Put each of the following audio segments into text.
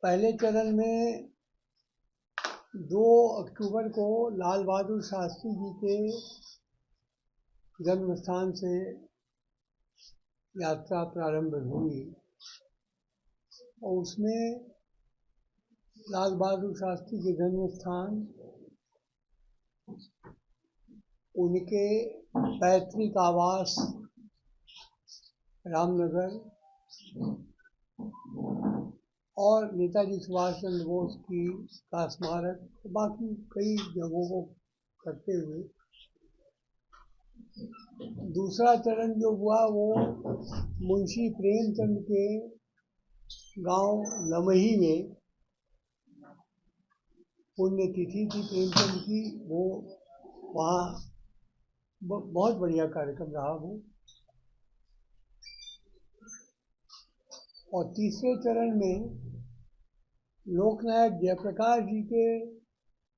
पहले चरण में 2 अक्टूबर को लाल बहादुर शास्त्री जी के जन्म स्थान से यात्रा प्रारंभ हुई और उसमें लाल बहादुर शास्त्री के जन्म स्थान, उनके पैतृक आवास रामनगर और नेताजी सुभाष चंद्र बोस की का स्मारक, बाकी कई जगहों को करते हुए दूसरा चरण जो हुआ वो मुंशी प्रेमचंद के गांव लमही में पुण्यतिथि थी प्रेमचंद की, वो वहाँ बहुत बढ़िया कार्यक्रम रहा वो। और तीसरे चरण में लोकनायक जयप्रकाश जी के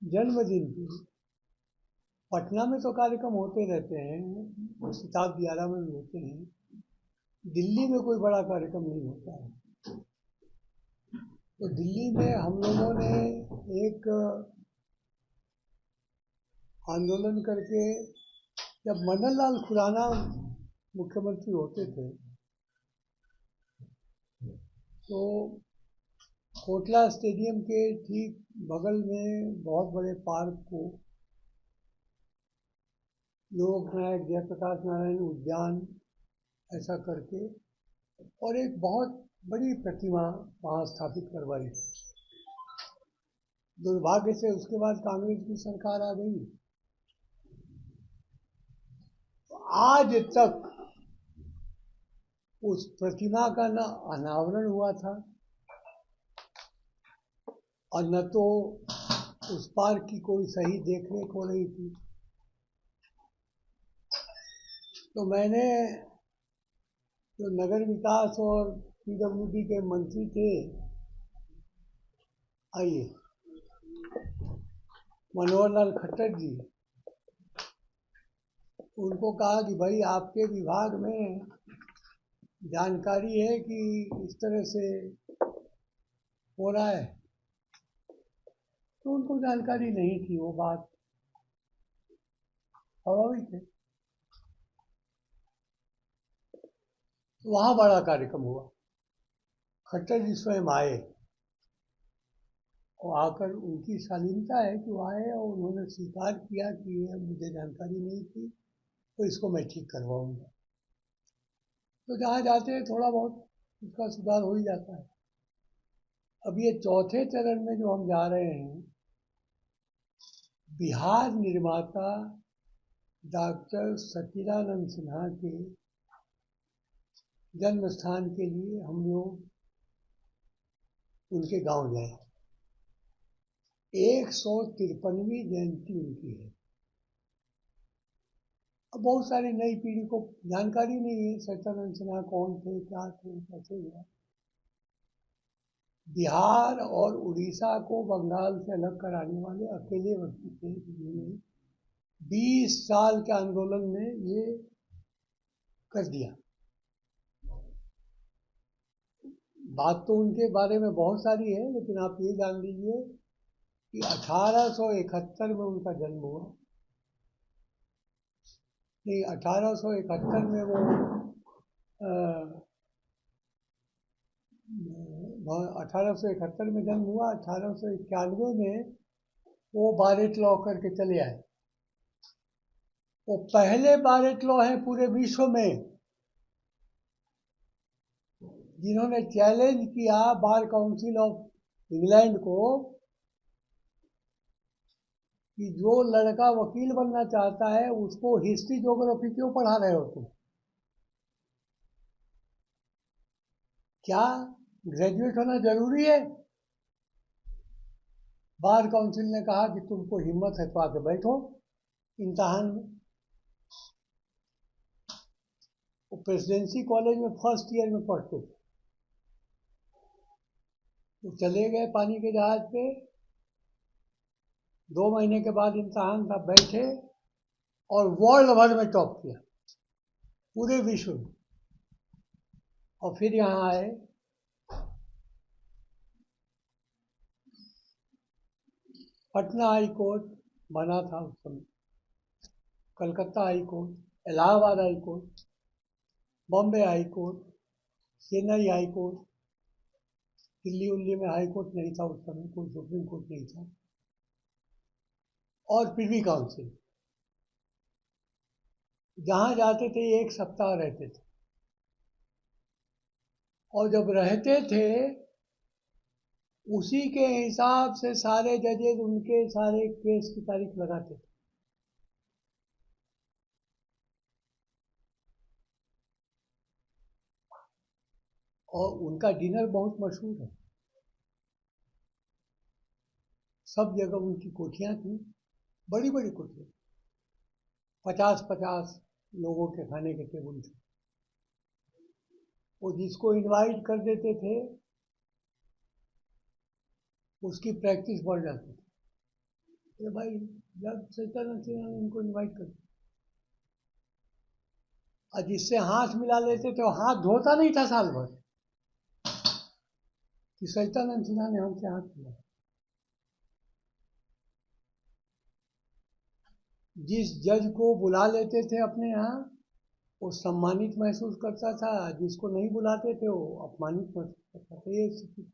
जन्मदिन की, पटना में तो कार्यक्रम होते रहते हैं, शताब्दी 11 में भी होते हैं, दिल्ली में कोई बड़ा कार्यक्रम नहीं होता है। तो दिल्ली में हम लोगों ने एक आंदोलन करके, जब मदन लाल खुराना मुख्यमंत्री होते थे तो कोटला स्टेडियम के ठीक बगल में बहुत बड़े पार्क को लोकनायक जयप्रकाश नारायण उद्यान ऐसा करके और एक बहुत बड़ी प्रतिमा वहाँ स्थापित करवाई। दुर्भाग्य से उसके बाद कांग्रेस की सरकार आ गई। आज तक उस प्रतिमा का न अनावरण हुआ था और न तो उस पार्क की कोई सही देखरेख हो रही थी। तो मैंने, जो नगर विकास और पीडब्ल्यूडी के मंत्री थे, आइए, मनोहर लाल खट्टर जी, उनको कहा कि भाई आपके विभाग में जानकारी है कि इस तरह से हो रहा है? तो उनको जानकारी नहीं थी, वो बात स्वाभाविक है। वहाँ बड़ा कार्यक्रम हुआ, खट्टर जी स्वयं आए और आकर, उनकी शालीनता है कि वो आए और उन्होंने स्वीकार किया कि ये मुझे जानकारी नहीं थी, तो इसको मैं ठीक करवाऊंगा। तो जहाँ जाते हैं थोड़ा बहुत उसका सुधार हो ही जाता है। अब ये चौथे चरण में जो हम जा रहे हैं, बिहार निर्माता डॉक्टर सच्चिदानंद सिन्हा के जन्म स्थान के लिए हम लोग उनके गांव गए। 153वीं जयंती उनकी है। अब बहुत सारी नई पीढ़ी को जानकारी नहीं है सच्चिदानंद सिन्हा कौन थे, क्या थे, कैसे हुआ। बिहार और उड़ीसा को बंगाल से अलग कराने वाले अकेले व्यक्ति थे जिन्होंने 20 साल के आंदोलन में ये कर दिया। बात तो उनके बारे में बहुत सारी है, लेकिन आप ये जान लीजिए कि 1871 में उनका जन्म हुआ। नहीं, 1871 में वो 1871 में जन्म हुआ। 1891 में वो बारेट लॉ करके चले आए। वो पहले बारेट लॉ हैं पूरे विश्व में जिन्होंने चैलेंज किया बार काउंसिल ऑफ इंग्लैंड को कि जो लड़का वकील बनना चाहता है उसको हिस्ट्री ज्योग्राफी क्यों पढ़ा रहे हो तुम? क्या ग्रेजुएट होना जरूरी है? बार काउंसिल ने कहा कि तुमको हिम्मत है तो आके बैठो इम्तहान में। वो प्रेसिडेंसी कॉलेज में फर्स्ट ईयर में पढ़ते थे। तो चले गए पानी के जहाज पे, 2 महीने के बाद इम्तहान था, बैठे और वर्ल्ड भर में टॉप किया, पूरे विश्व में। और फिर यहाँ आए पटना हाई कोर्ट बना था उस समय, Calcutta high court, Allahabad high court, Bombay high court, Chennai high court, Delhi उल्ली में हाई कोर्ट नहीं था उस समय, कोई सुप्रीम कोर्ट नहीं था, और प्रिवी काउंसिल। जहां जाते थे 1 सप्ताह रहते थे, और जब रहते थे उसी के हिसाब से सारे जजेज उनके सारे केस की तारीख लगाते थे। और उनका डिनर बहुत मशहूर है, सब जगह उनकी कोठियां थी, बड़ी बड़ी कोठियां, 50-50 लोगों के खाने के टेबल थे। वो जिसको इनवाइट कर देते थे उसकी प्रैक्टिस बढ़ जाती थी। तो भाई जब सत्यानंद सिन्हा ने इनको इनवाइट कर दिया, और जिससे हाथ मिला लेते थे वो हाथ धोता नहीं था साल भर, कि सत्यानंद सिन्हा ने हमसे हाथ मिलाया। जिस जज को बुला लेते थे अपने यहाँ वो सम्मानित महसूस करता था, जिसको नहीं बुलाते थे वो अपमानित महसूस करता था। ये स्थिति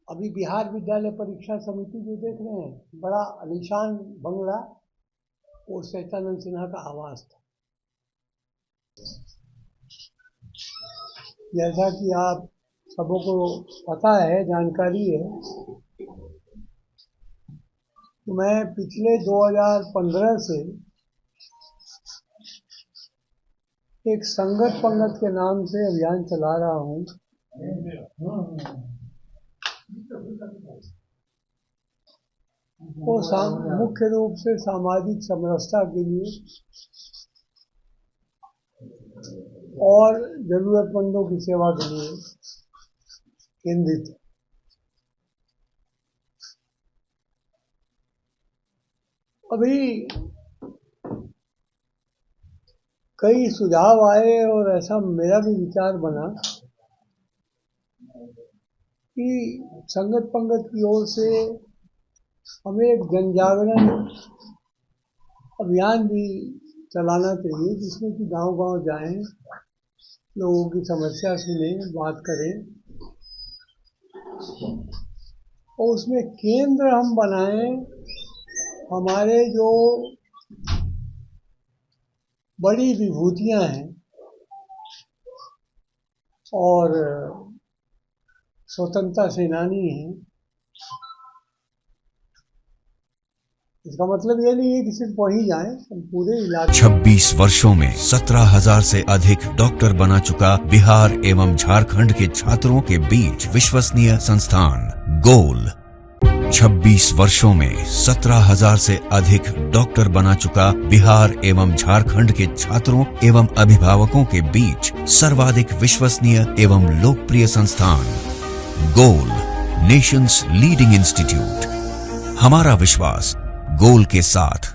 अभी बिहार विद्यालय परीक्षा समिति जो देख रहे हैं, बड़ा आलीशान बंगला, वो सत्यानंद सिन्हा का आवास था। जैसा कि आप सबों को पता है, जानकारी है, तो मैं पिछले 2015 से एक संगत पंगत के नाम से अभियान चला रहा हूँ। वो मुख्य रूप से सामाजिक समरसता के लिए और जरूरतमंदों की सेवा के लिए केंद्रित है। अभी कई सुझाव आए और ऐसा मेरा भी विचार बना कि संगत पंगत की ओर से हमें एक जनजागरण अभियान भी चलाना चाहिए, जिसमें कि गांव-गांव जाएं, लोगों की समस्या सुनें, बात करें, और उसमें केंद्र हम बनाएं हमारे जो बड़ी विभूतियां हैं और स्वतंत्रता सेनानी हैं। इसका मतलब ये नहीं है कि सिर्फ वही जाएं, हम पूरे इलाके। 26 वर्षों में 17,000 से अधिक डॉक्टर बना चुका बिहार एवं झारखंड के छात्रों के बीच विश्वसनीय संस्थान गोल। 26 वर्षों में 17,000 से अधिक डॉक्टर बना चुका बिहार एवं झारखंड के छात्रों एवं अभिभावकों के बीच सर्वाधिक विश्वसनीय एवं लोकप्रिय संस्थान गोल, नेशंस लीडिंग इंस्टीट्यूट। हमारा विश्वास गोल के साथ।